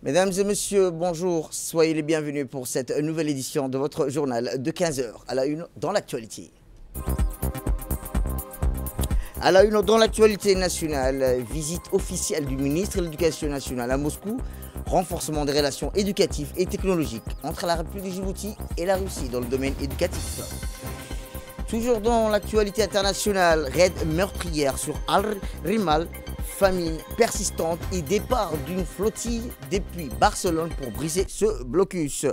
Mesdames et messieurs, bonjour, soyez les bienvenus pour cette nouvelle édition de votre journal de 15 heures à la une dans l'actualité. À la une dans l'actualité nationale, visite officielle du ministre de l'Éducation nationale à Moscou, renforcement des relations éducatives et technologiques entre la République de Djibouti et la Russie dans le domaine éducatif. Toujours dans l'actualité internationale, raid meurtrière sur Al-Rimal, famine persistante et départ d'une flottille depuis Barcelone pour briser ce blocus.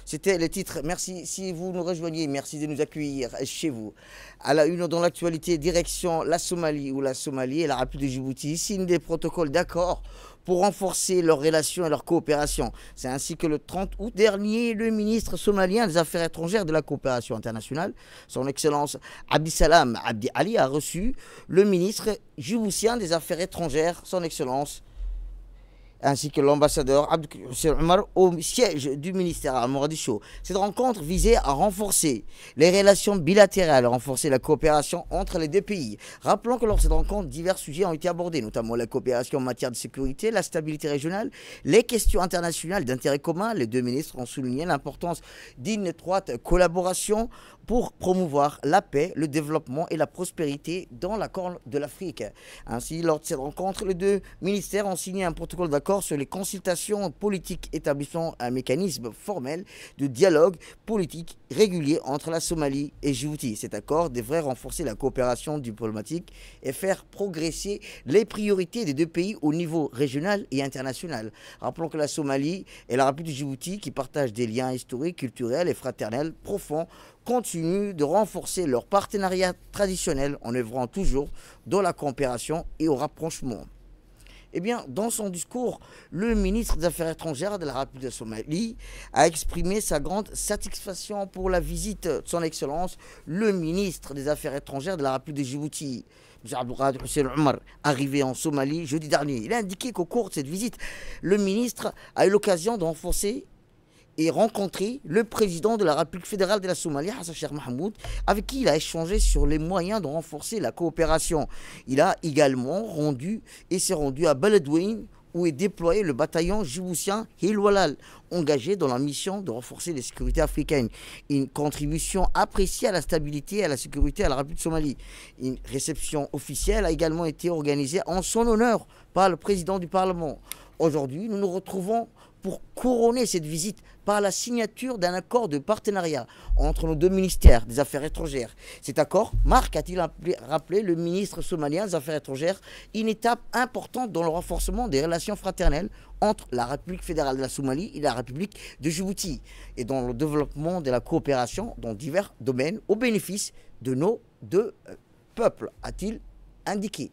C'était le titre. Merci si vous nous rejoignez. Merci de nous accueillir chez vous. À la une dans l'actualité, direction la Somalie où la Somalie et la République de Djibouti signent des protocoles d'accord pour renforcer leurs relations et leur coopération. C'est ainsi que le 30 août dernier, le ministre somalien des Affaires étrangères de la coopération internationale, son Excellence Abdisalam Abdi Ali, a reçu le ministre djiboutien des Affaires étrangères, son Excellence, ainsi que l'ambassadeur Abdel Omar au siège du ministère à Mogadiscio. Cette rencontre visait à renforcer les relations bilatérales, à renforcer la coopération entre les deux pays. Rappelons que lors de cette rencontre, divers sujets ont été abordés, notamment la coopération en matière de sécurité, la stabilité régionale, les questions internationales d'intérêt commun. Les deux ministres ont souligné l'importance d'une étroite collaboration pour promouvoir la paix, le développement et la prospérité dans la Corne de l'Afrique. Ainsi, lors de cette rencontre, les deux ministères ont signé un protocole d'accord sur les consultations politiques établissant un mécanisme formel de dialogue politique régulier entre la Somalie et Djibouti. Cet accord devrait renforcer la coopération diplomatique et faire progresser les priorités des deux pays au niveau régional et international. Rappelons que la Somalie et la République de Djibouti, qui partagent des liens historiques, culturels et fraternels profonds, continuent de renforcer leur partenariat traditionnel en œuvrant toujours dans la coopération et au rapprochement. Eh bien, dans son discours, le ministre des Affaires étrangères de la République de Somalie a exprimé sa grande satisfaction pour la visite de son Excellence, le ministre des Affaires étrangères de la République de Djibouti, M. Abdelkader Hussein Omar, arrivé en Somalie jeudi dernier. Il a indiqué qu'au cours de cette visite, le ministre a eu l'occasion de renforcer et rencontré le président de la République fédérale de la Somalie, Hassan Sheikh Mohamud, avec qui il a échangé sur les moyens de renforcer la coopération. Il a également s'est rendu à Beledweyne, où est déployé le bataillon djiboutien Hilwalal, engagé dans la mission de renforcer les sécurités africaines. Une contribution appréciée à la stabilité et à la sécurité à la République de Somalie. Une réception officielle a également été organisée en son honneur par le président du Parlement. Aujourd'hui, nous nous retrouvons pour couronner cette visite par la signature d'un accord de partenariat entre nos deux ministères des Affaires étrangères. Cet accord marque, a-t-il rappelé le ministre somalien des Affaires étrangères, une étape importante dans le renforcement des relations fraternelles entre la République fédérale de la Somalie et la République de Djibouti et dans le développement de la coopération dans divers domaines au bénéfice de nos deux peuples, a-t-il indiqué.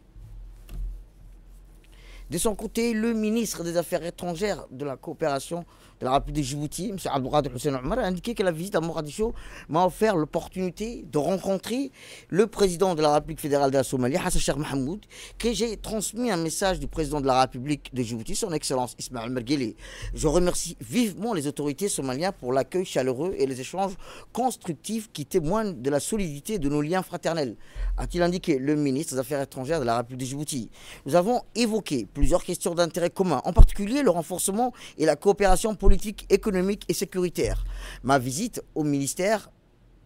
De son côté, le ministre des Affaires étrangères de la coopération de la République de Djibouti, M. Abdelkader Hussein Omar, a indiqué que la visite à Mogadiscio m'a offert l'opportunité de rencontrer le président de la République fédérale de la Somalie, Hassan Sheikh Mohamud, que j'ai transmis un message du président de la République de Djibouti, son Excellence Ismaël Merguele. Je remercie vivement les autorités somaliennes pour l'accueil chaleureux et les échanges constructifs qui témoignent de la solidité de nos liens fraternels, a-t-il indiqué le ministre des Affaires étrangères de la République de Djibouti. Nous avons évoqué plusieurs questions d'intérêt commun, en particulier le renforcement et la coopération politique, économique et sécuritaire. Ma visite au ministère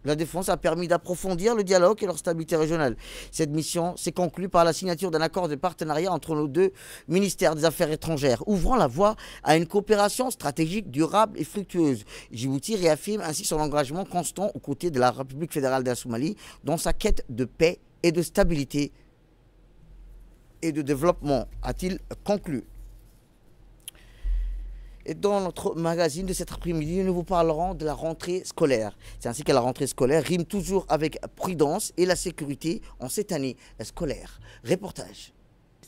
de la Défense a permis d'approfondir le dialogue et leur stabilité régionale. Cette mission s'est conclue par la signature d'un accord de partenariat entre nos deux ministères des Affaires étrangères, ouvrant la voie à une coopération stratégique, durable et fructueuse. Djibouti réaffirme ainsi son engagement constant aux côtés de la République fédérale de la Somalie dans sa quête de paix et de stabilité et de développement, a-t-il conclu. Et dans notre magazine de cet après-midi, nous vous parlerons de la rentrée scolaire. C'est ainsi que la rentrée scolaire rime toujours avec prudence et la sécurité en cette année scolaire. Reportage.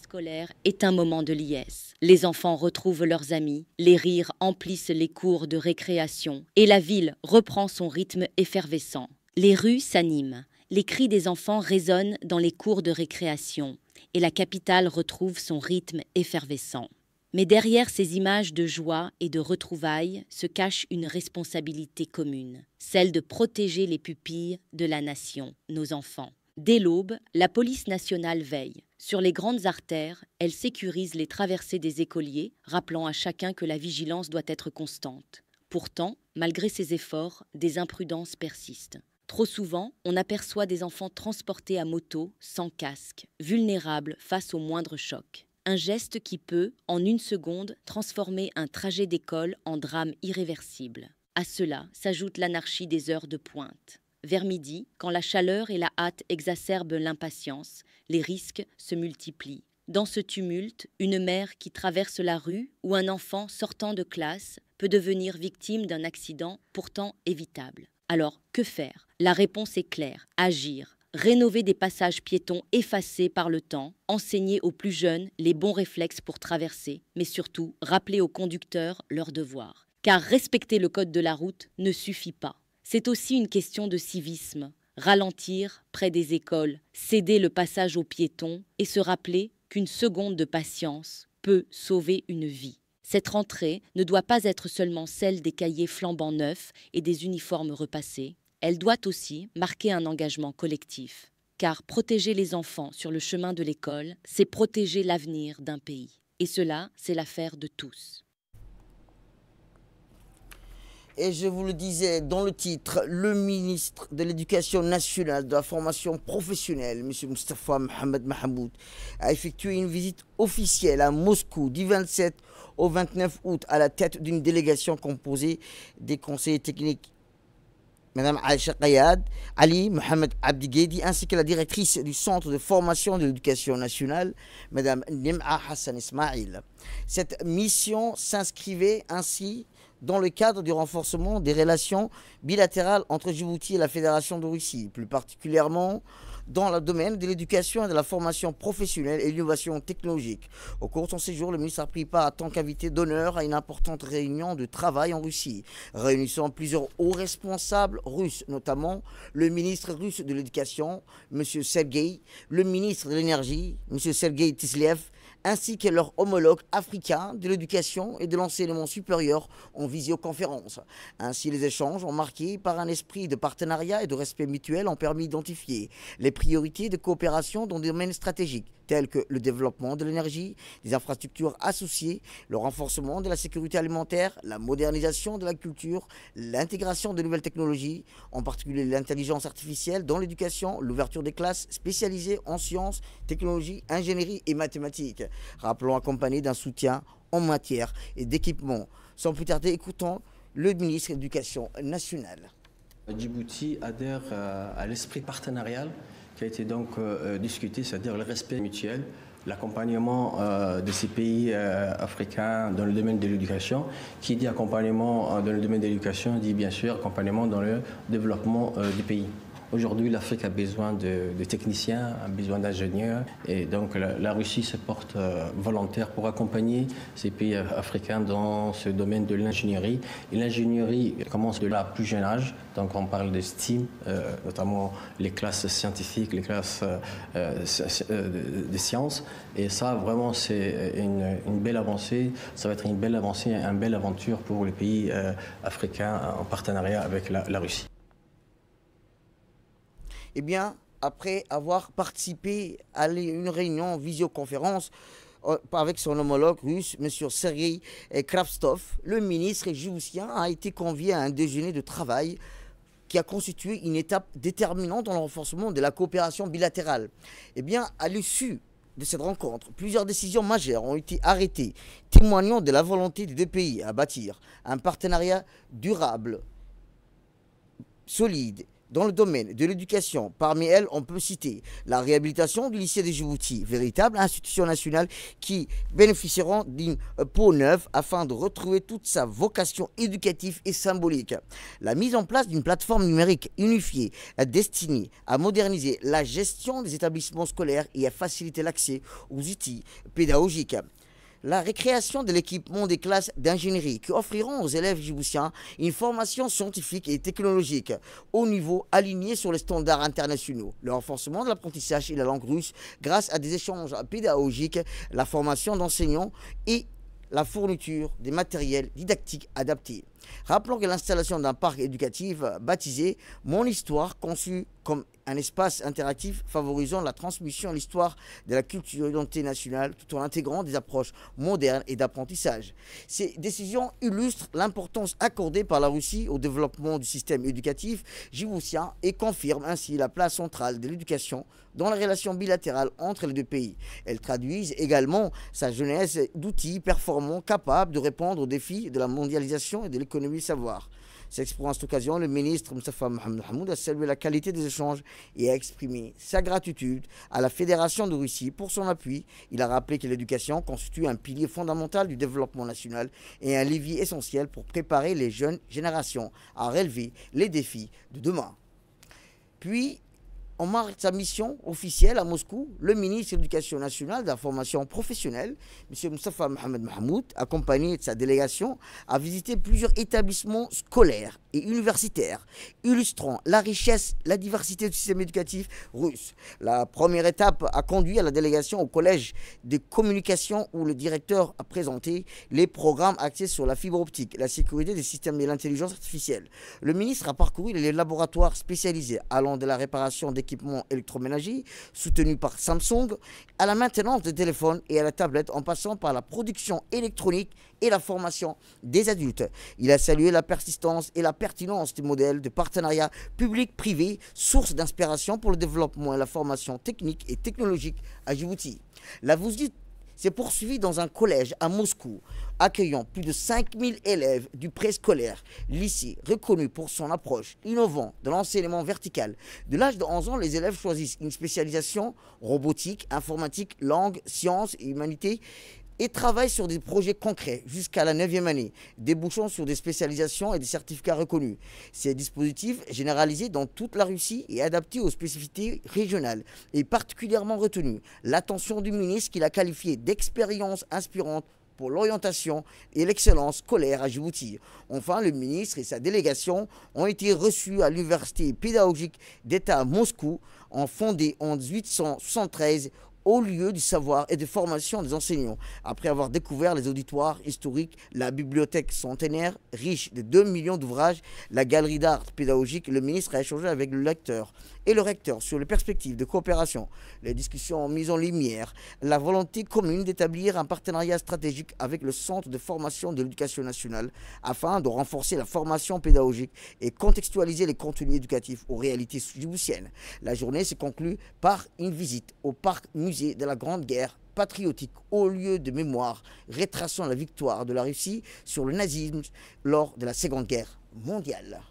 Scolaire est un moment de liesse. Les enfants retrouvent leurs amis, les rires emplissent les cours de récréation et la ville reprend son rythme effervescent. Les rues s'animent, les cris des enfants résonnent dans les cours de récréation et la capitale retrouve son rythme effervescent. Mais derrière ces images de joie et de retrouvailles se cache une responsabilité commune, celle de protéger les pupilles de la nation, nos enfants. Dès l'aube, la police nationale veille. Sur les grandes artères, elle sécurise les traversées des écoliers, rappelant à chacun que la vigilance doit être constante. Pourtant, malgré ces efforts, des imprudences persistent. Trop souvent, on aperçoit des enfants transportés à moto, sans casque, vulnérables face au moindre choc. Un geste qui peut, en une seconde, transformer un trajet d'école en drame irréversible. À cela s'ajoute l'anarchie des heures de pointe. Vers midi, quand la chaleur et la hâte exacerbent l'impatience, les risques se multiplient. Dans ce tumulte, une mère qui traverse la rue ou un enfant sortant de classe peut devenir victime d'un accident pourtant évitable. Alors, que faire? La réponse est claire, agir. Rénover des passages piétons effacés par le temps, enseigner aux plus jeunes les bons réflexes pour traverser, mais surtout rappeler aux conducteurs leurs devoirs. Car respecter le code de la route ne suffit pas. C'est aussi une question de civisme. Ralentir près des écoles, céder le passage aux piétons et se rappeler qu'une seconde de patience peut sauver une vie. Cette rentrée ne doit pas être seulement celle des cahiers flambant neufs et des uniformes repassés. Elle doit aussi marquer un engagement collectif. Car protéger les enfants sur le chemin de l'école, c'est protéger l'avenir d'un pays. Et cela, c'est l'affaire de tous. Et je vous le disais dans le titre, le ministre de l'Éducation nationale, de la formation professionnelle, M. Moustapha Mohamed Mahmoud, a effectué une visite officielle à Moscou du 27 au 29 août à la tête d'une délégation composée des conseillers techniques Mme Aïcha Qayad, Ali Mohamed Abdighedi, ainsi que la directrice du Centre de formation de l'éducation nationale, Mme Nim'a Hassan Ismail. Cette mission s'inscrivait ainsi dans le cadre du renforcement des relations bilatérales entre Djibouti et la Fédération de Russie, plus particulièrement dans le domaine de l'éducation et de la formation professionnelle et l'innovation technologique. Au cours de son séjour, le ministre a pris part en tant qu'invité d'honneur à une importante réunion de travail en Russie, réunissant plusieurs hauts responsables russes, notamment le ministre russe de l'Éducation, M. Sergei, le ministre de l'Énergie, M. Sergei Tisliev, ainsi que leurs homologues africains de l'éducation et de l'enseignement supérieur en visioconférence. Ainsi, les échanges ont marqué par un esprit de partenariat et de respect mutuel ont permis d'identifier les priorités de coopération dans des domaines stratégiques tels que le développement de l'énergie, des infrastructures associées, le renforcement de la sécurité alimentaire, la modernisation de la culture, l'intégration de nouvelles technologies, en particulier l'intelligence artificielle dans l'éducation, l'ouverture des classes spécialisées en sciences, technologies, ingénierie et mathématiques. Rappelons accompagné d'un soutien en matière et d'équipement. Sans plus tarder, écoutons le ministre de l'Éducation nationale. Djibouti adhère à l'esprit partenarial qui a été donc discuté, c'est-à-dire le respect mutuel, l'accompagnement de ces pays africains dans le domaine de l'éducation. Qui dit accompagnement dans le domaine de l'éducation dit bien sûr accompagnement dans le développement du pays. Aujourd'hui, l'Afrique a besoin de techniciens, a besoin d'ingénieurs, et donc la Russie se porte volontaire pour accompagner ces pays africains dans ce domaine de l'ingénierie. Et l'ingénierie commence de la plus jeune âge, donc on parle de STEAM, notamment les classes scientifiques, les classes de sciences, et ça vraiment c'est une belle avancée, ça va être une belle avancée, une belle aventure pour les pays africains en partenariat avec la Russie. Eh bien, après avoir participé à une réunion en visioconférence avec son homologue russe, M. Sergei Kravtsov, le ministre djiboutien a été convié à un déjeuner de travail qui a constitué une étape déterminante dans le renforcement de la coopération bilatérale. Eh bien, à l'issue de cette rencontre, plusieurs décisions majeures ont été arrêtées, témoignant de la volonté des deux pays à bâtir un partenariat durable, solide, dans le domaine de l'éducation. Parmi elles, on peut citer la réhabilitation du lycée de Djibouti, véritable institution nationale qui bénéficieront d'une peau neuve afin de retrouver toute sa vocation éducative et symbolique. La mise en place d'une plateforme numérique unifiée destinée à moderniser la gestion des établissements scolaires et à faciliter l'accès aux outils pédagogiques. La récréation de l'équipement des classes d'ingénierie qui offriront aux élèves djiboutiens une formation scientifique et technologique au niveau aligné sur les standards internationaux. Le renforcement de l'apprentissage et la langue russe grâce à des échanges pédagogiques, la formation d'enseignants et la fourniture des matériels didactiques adaptés. Rappelons que l'installation d'un parc éducatif baptisé Mon Histoire, conçu comme un espace interactif favorisant la transmission de l'histoire de la culture et de l'identité nationale tout en intégrant des approches modernes et d'apprentissage. Ces décisions illustrent l'importance accordée par la Russie au développement du système éducatif djiboutien et confirment ainsi la place centrale de l'éducation dans les relations bilatérales entre les deux pays. Elles traduisent également sa jeunesse d'outils performants capables de répondre aux défis de la mondialisation et de l'économie du savoir. S'exprimant à cette occasion, le ministre Moustapha Mohamed Mahmoud a salué la qualité des échanges et a exprimé sa gratitude à la Fédération de Russie pour son appui. Il a rappelé que l'éducation constitue un pilier fondamental du développement national et un levier essentiel pour préparer les jeunes générations à relever les défis de demain. Puis, en marque sa mission officielle à Moscou, le ministre de l'Éducation nationale de la formation professionnelle, M. Moustapha Mohamed Mahmoud, accompagné de sa délégation, a visité plusieurs établissements scolaires et universitaires, illustrant la richesse, la diversité du système éducatif russe. La première étape a conduit à la délégation au collège de communication où le directeur a présenté les programmes axés sur la fibre optique, la sécurité des systèmes et l'intelligence artificielle. Le ministre a parcouru les laboratoires spécialisés allant de la réparation d'équipements électroménagers soutenus par Samsung à la maintenance des téléphones et à la tablette en passant par la production électronique et la formation des adultes. Il a salué la persistance et la pertinence du modèle de partenariat public-privé, source d'inspiration pour le développement et la formation technique et technologique à Djibouti. La visite s'est poursuivie dans un collège à Moscou, accueillant plus de 5000 élèves du préscolaire, lycée reconnu pour son approche innovante de l'enseignement vertical. De l'âge de 11 ans, les élèves choisissent une spécialisation robotique, informatique, langue, sciences et humanité et travaillent sur des projets concrets jusqu'à la 9e année, débouchant sur des spécialisations et des certificats reconnus. Ces dispositifs, généralisés dans toute la Russie et adaptés aux spécificités régionales, est particulièrement retenu l'attention du ministre qu'il a qualifié d'expérience inspirante pour l'orientation et l'excellence scolaire à Djibouti. Enfin, le ministre et sa délégation ont été reçus à l'Université pédagogique d'État à Moscou, fondée en 1873 au lieu du savoir et de formation des enseignants. Après avoir découvert les auditoires historiques, la bibliothèque centenaire, riche de 2 millions d'ouvrages, la galerie d'art pédagogique, le ministre a échangé avec le lecteur et le recteur sur les perspectives de coopération. Les discussions ont mis en lumière la volonté commune d'établir un partenariat stratégique avec le Centre de formation de l'éducation nationale afin de renforcer la formation pédagogique et contextualiser les contenus éducatifs aux réalités djiboutiennes. La journée s'est conclue par une visite au parc musée de la Grande Guerre patriotique au lieu de mémoire retraçant la victoire de la Russie sur le nazisme lors de la Seconde Guerre mondiale.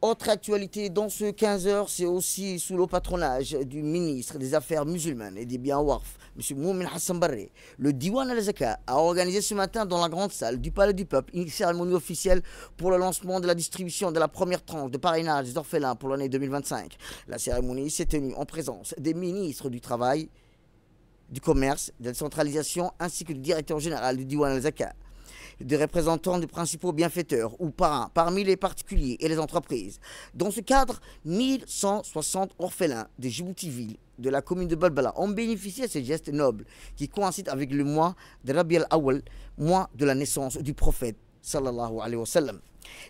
Autre actualité dans ce 15h, c'est aussi sous le patronage du ministre des Affaires musulmanes et des biens Waqf, M. Moumin Hassan Barre. Le Diwan al-Zaka a organisé ce matin dans la grande salle du Palais du Peuple une cérémonie officielle pour le lancement de la distribution de la première tranche de parrainage des orphelins pour l'année 2025. La cérémonie s'est tenue en présence des ministres du Travail, du Commerce, de la Décentralisation ainsi que du directeur général du Diwan al-Zaka, des représentants des principaux bienfaiteurs ou parrains parmi les particuliers et les entreprises. Dans ce cadre, 1160 orphelins de Djibouti-Ville de la commune de Balbala ont bénéficié de ces gestes nobles qui coïncident avec le mois de Rabi al-Awwal, mois de la naissance du prophète sallallahu alayhi wa sallam.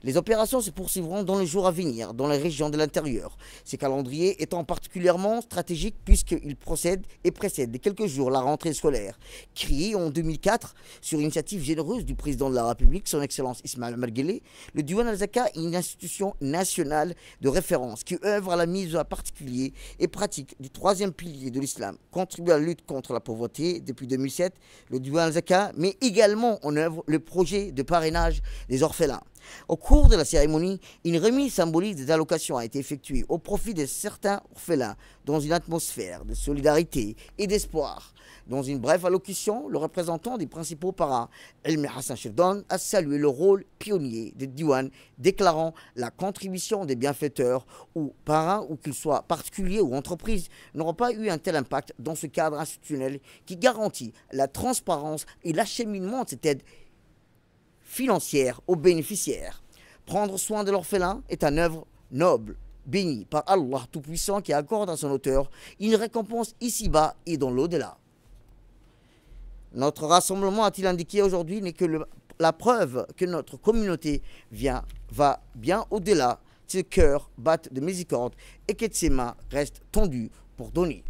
Les opérations se poursuivront dans les jours à venir dans les régions de l'intérieur. Ces calendriers étant particulièrement stratégiques puisqu'ils procèdent et précèdent de quelques jours la rentrée scolaire. Créé en 2004 sur initiative généreuse du président de la République, son Excellence Ismaël Omar Guelleh, le Diwan al-Zaka est une institution nationale de référence qui œuvre à la mise à particulier et pratique du troisième pilier de l'islam, contribue à la lutte contre la pauvreté depuis 2007. Le Diwan al-Zaka met également en œuvre le projet de parrainage des orphelins. Au cours de la cérémonie, une remise symbolique des allocations a été effectuée au profit de certains orphelins dans une atmosphère de solidarité et d'espoir. Dans une brève allocution, le représentant des principaux parrains, Elmi Hassan Shirdon, a salué le rôle pionnier des Diwan, déclarant la contribution des bienfaiteurs ou parrains, ou qu'ils soient particuliers ou entreprises, n'auront pas eu un tel impact dans ce cadre institutionnel qui garantit la transparence et l'acheminement de cette aide financière aux bénéficiaires. Prendre soin de l'orphelin est une œuvre noble, bénie par Allah Tout-Puissant qui accorde à son auteur une récompense ici-bas et dans l'au-delà. Notre rassemblement, a-t-il indiqué aujourd'hui, n'est que le la preuve que notre communauté va bien au-delà. Ses cœurs battent de miséricorde et que ses mains restent tendues pour donner.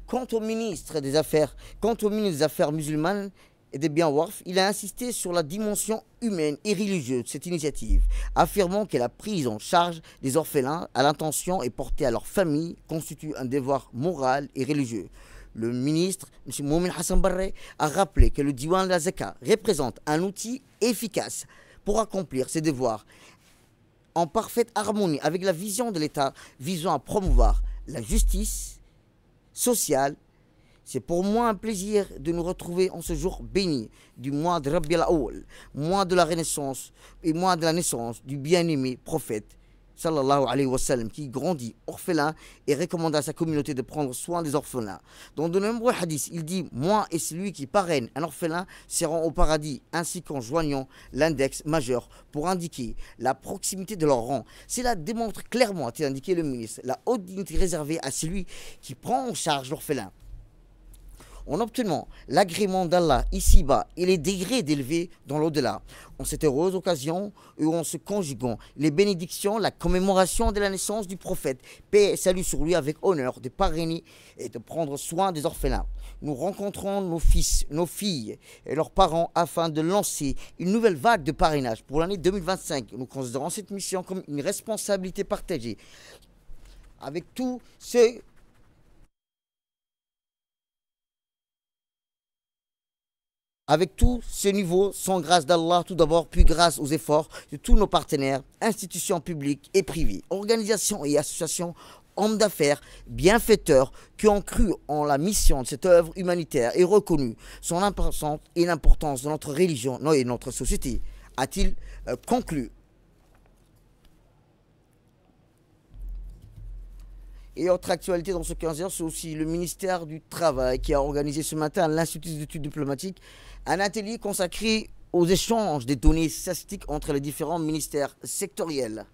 Quant au ministre des Affaires musulmanes et des biens Warf, il a insisté sur la dimension humaine et religieuse de cette initiative, affirmant que la prise en charge des orphelins à l'intention et portée à leur famille constitue un devoir moral et religieux. Le ministre, M. Moumin Hassan Barre, a rappelé que le Diwan de la Zaka représente un outil efficace pour accomplir ses devoirs, en parfaite harmonie avec la vision de l'État visant à promouvoir la justice sociale. C'est pour moi un plaisir de nous retrouver en ce jour béni du mois de Rabi al-Awwal, mois de la Renaissance et mois de la naissance du bien-aimé prophète sallallahu alayhi wa sallam, qui grandit orphelin et recommande à sa communauté de prendre soin des orphelins. Dans de nombreux hadiths, il dit: moi et celui qui parraine un orphelin seront au paradis, ainsi qu'en joignant l'index majeur pour indiquer la proximité de leur rang. Cela démontre clairement, a-t-il indiqué le ministre, la haute dignité réservée à celui qui prend en charge l'orphelin. En obtenant l'agrément d'Allah ici-bas et les degrés d'élevés dans l'au-delà. En cette heureuse occasion où en se conjuguant les bénédictions, la commémoration de la naissance du prophète, paix et salut sur lui, avec honneur de parrainer et de prendre soin des orphelins. Nous rencontrons nos fils, nos filles et leurs parents afin de lancer une nouvelle vague de parrainage pour l'année 2025. Nous considérons cette mission comme une responsabilité partagée avec tous ceux avec tous ces niveaux, sans grâce d'Allah tout d'abord, puis grâce aux efforts de tous nos partenaires, institutions publiques et privées, organisations et associations, hommes d'affaires, bienfaiteurs, qui ont cru en la mission de cette œuvre humanitaire et reconnu son importance et l'importance de notre religion et de notre société, a-t-il conclu. Et autre actualité dans ce 15 heures, c'est aussi le ministère du Travail qui a organisé ce matin à l'Institut d'études diplomatiques un atelier consacré aux échanges des données statistiques entre les différents ministères sectoriels.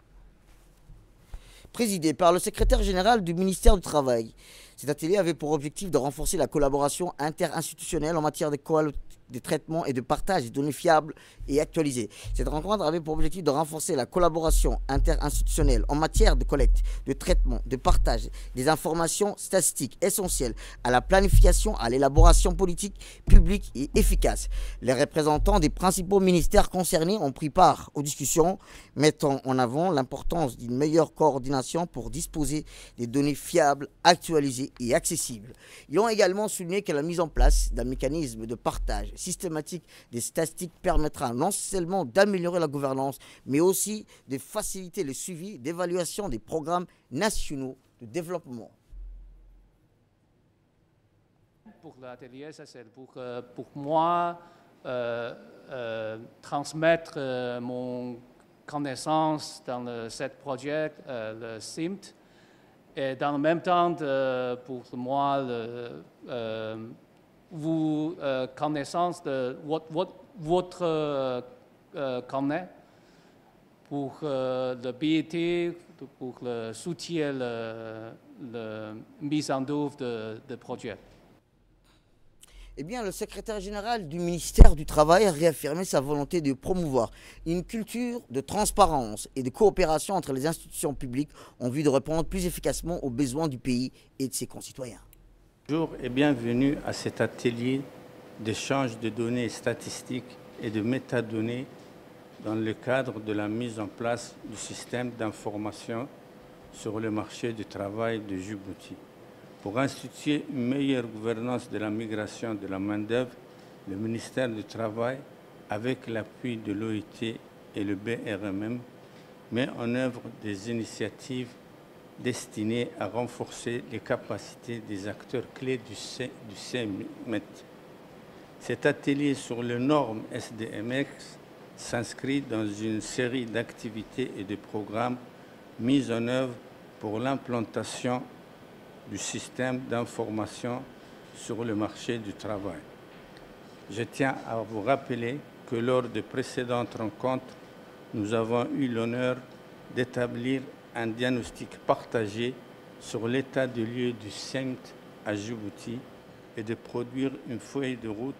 Présidé par le secrétaire général du ministère du Travail, cet atelier avait pour objectif de renforcer la collaboration interinstitutionnelle en matière de traitement et de partage des données fiables et actualisées. Cette rencontre avait pour objectif de renforcer la collaboration interinstitutionnelle en matière de collecte, de traitement, de partage des informations statistiques essentielles à la planification, à l'élaboration politique, publique et efficace. Les représentants des principaux ministères concernés ont pris part aux discussions, mettant en avant l'importance d'une meilleure coordination pour disposer des données fiables, actualisées et accessibles. Ils ont également souligné que la mise en place d'un mécanisme de partage systématique des statistiques permettra non seulement d'améliorer la gouvernance, mais aussi de faciliter le suivi d'évaluation des programmes nationaux de développement. Pour l'atelier, ça c'est pour moi transmettre mon connaissance dans ce projet, le SIMT, et dans le même temps, pour moi, vous connaissance de votre connaît pour le BIT, pour le soutien, la mise en œuvre de projet. Eh bien, le secrétaire général du ministère du Travail a réaffirmé sa volonté de promouvoir une culture de transparence et de coopération entre les institutions publiques en vue de répondre plus efficacement aux besoins du pays et de ses concitoyens. Bonjour et bienvenue à cet atelier d'échange de données statistiques et de métadonnées dans le cadre de la mise en place du système d'information sur le marché du travail de Djibouti. Pour instituer une meilleure gouvernance de la migration de la main-d'œuvre, le ministère du Travail, avec l'appui de l'OIT et le BRMM, met en œuvre des initiatives destinées à renforcer les capacités des acteurs clés du CEMET. Cet atelier sur les normes SDMX s'inscrit dans une série d'activités et de programmes mis en œuvre pour l'implantation du système d'information sur le marché du travail. Je tiens à vous rappeler que lors de précédentes rencontres, nous avons eu l'honneur d'établir un diagnostic partagé sur l'état de lieu du CEMT à Djibouti et de produire une feuille de route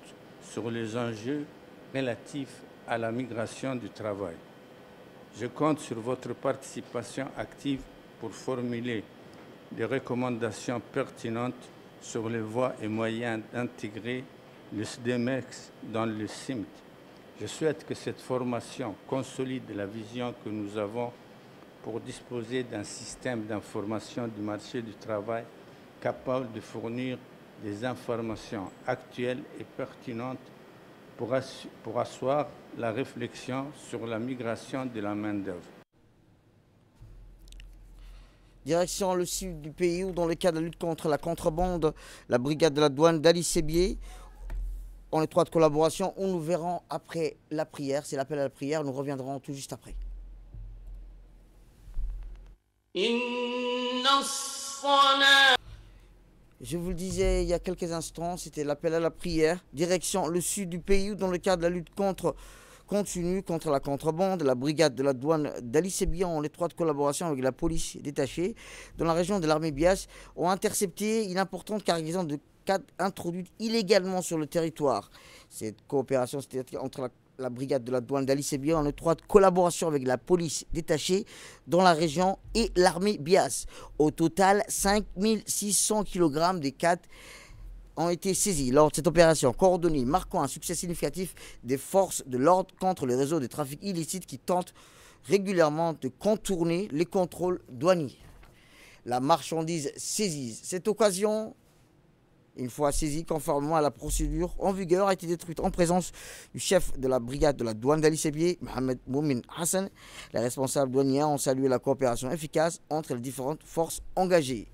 sur les enjeux relatifs à la migration du travail. Je compte sur votre participation active pour formuler des recommandations pertinentes sur les voies et moyens d'intégrer le SDMEX dans le CIMT. Je souhaite que cette formation consolide la vision que nous avons pour disposer d'un système d'information du marché du travail capable de fournir des informations actuelles et pertinentes pour asseoir la réflexion sur la migration de la main-d'œuvre. Direction le sud du pays où, dans le cadre de la lutte contre la contrebande, la brigade de la douane d'Ali Sébié, en étroite collaboration, où nous verrons après la prière. C'est l'appel à la prière, nous reviendrons tout juste après. Je vous le disais il y a quelques instants, c'était l'appel à la prière. Direction le sud du pays où, dans le cadre de la lutte continue contre la contrebande, la brigade de la douane d'Ali Sébié, en étroite collaboration avec la police détachée dans la région de l'armée Bias, ont intercepté une importante cargaison de cadres introduites illégalement sur le territoire. Cette coopération c'était entre la brigade de la douane d'Ali Sébié en étroite collaboration avec la police détachée dans la région et l'armée Bias. Au total, 5600 kg de cadres ont été saisis lors de cette opération coordonnée, marquant un succès significatif des forces de l'ordre contre les réseaux de trafic illicite qui tentent régulièrement de contourner les contrôles douaniers. La marchandise saisie. Cette occasion, une fois saisie conformément à la procédure en vigueur, a été détruite en présence du chef de la brigade de la douane d'Ali Sébié, Mohamed Moumin Hassan. Les responsables douaniers ont salué la coopération efficace entre les différentes forces engagées.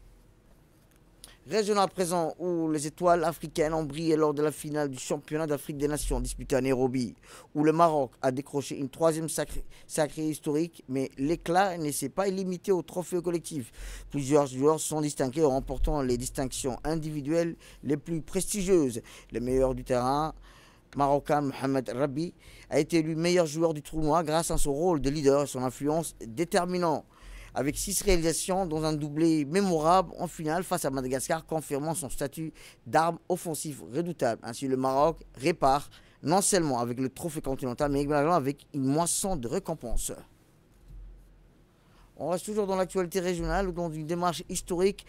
Région à présent où les étoiles africaines ont brillé lors de la finale du championnat d'Afrique des Nations disputé à Nairobi, où le Maroc a décroché une troisième sacrée historique, mais l'éclat ne s'est pas limité au trophée collectif. Plusieurs joueurs sont distingués en remportant les distinctions individuelles les plus prestigieuses. Le meilleur du terrain, marocain Mohamed Rabbi, a été élu meilleur joueur du tournoi grâce à son rôle de leader et son influence déterminante, avec 6 réalisations dont un doublé mémorable en finale face à Madagascar, confirmant son statut d'arme offensive redoutable. Ainsi, le Maroc répare non seulement avec le trophée continental, mais également avec une moisson de récompenses. On reste toujours dans l'actualité régionale, dans une démarche historique,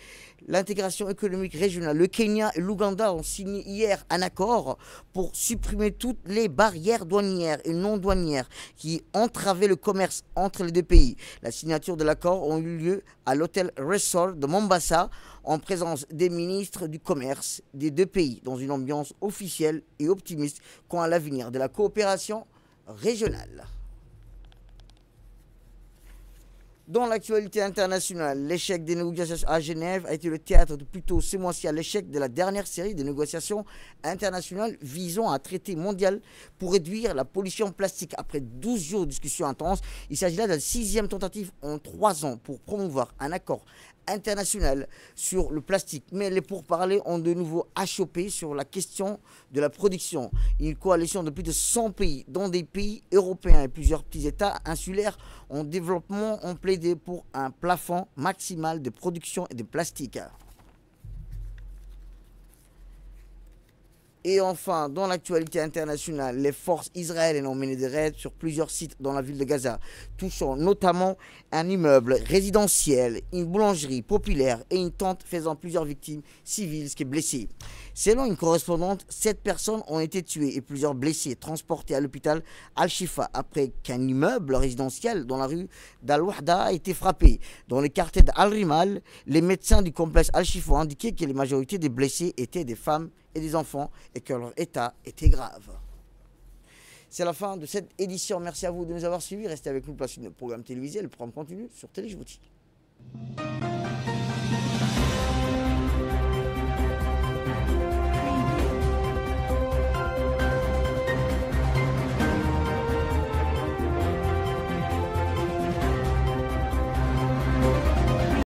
l'intégration économique régionale. Le Kenya et l'Ouganda ont signé hier un accord pour supprimer toutes les barrières douanières et non douanières qui entravaient le commerce entre les deux pays. La signature de l'accord a eu lieu à l'hôtel Resort de Mombasa en présence des ministres du commerce des deux pays, dans une ambiance officielle et optimiste quant à l'avenir de la coopération régionale. Dans l'actualité internationale, l'échec des négociations à Genève a été le théâtre de plutôt ce mois-ci à l'échec de la dernière série de négociations internationales visant à un traité mondial pour réduire la pollution plastique. Après 12 jours de discussions intenses, il s'agit là de la 6e tentative en 3 ans pour promouvoir un accord international sur le plastique. Mais les pourparlers ont de nouveau achoppé sur la question de la production. Une coalition de plus de 100 pays, dont des pays européens et plusieurs petits États insulaires en développement, ont plaidé pour un plafond maximal de production et de plastique. Et enfin, dans l'actualité internationale, les forces israéliennes ont mené des raids sur plusieurs sites dans la ville de Gaza, touchant notamment un immeuble résidentiel, une boulangerie populaire et une tente, faisant plusieurs victimes civiles qui blessées. Selon une correspondante, 7 personnes ont été tuées et plusieurs blessés transportés à l'hôpital Al-Shifa après qu'un immeuble résidentiel dans la rue d'Al-Wahda a été frappé. Dans le quartier d'Al-Rimal, les médecins du complexe Al-Shifa ont indiqué que la majorité des blessés étaient des femmes et des enfants et que leur état était grave. C'est la fin de cette édition. Merci à vous de nous avoir suivis. Restez avec nous pour la suite de notre programme télévisé. Le programme continue sur Télé Djibouti.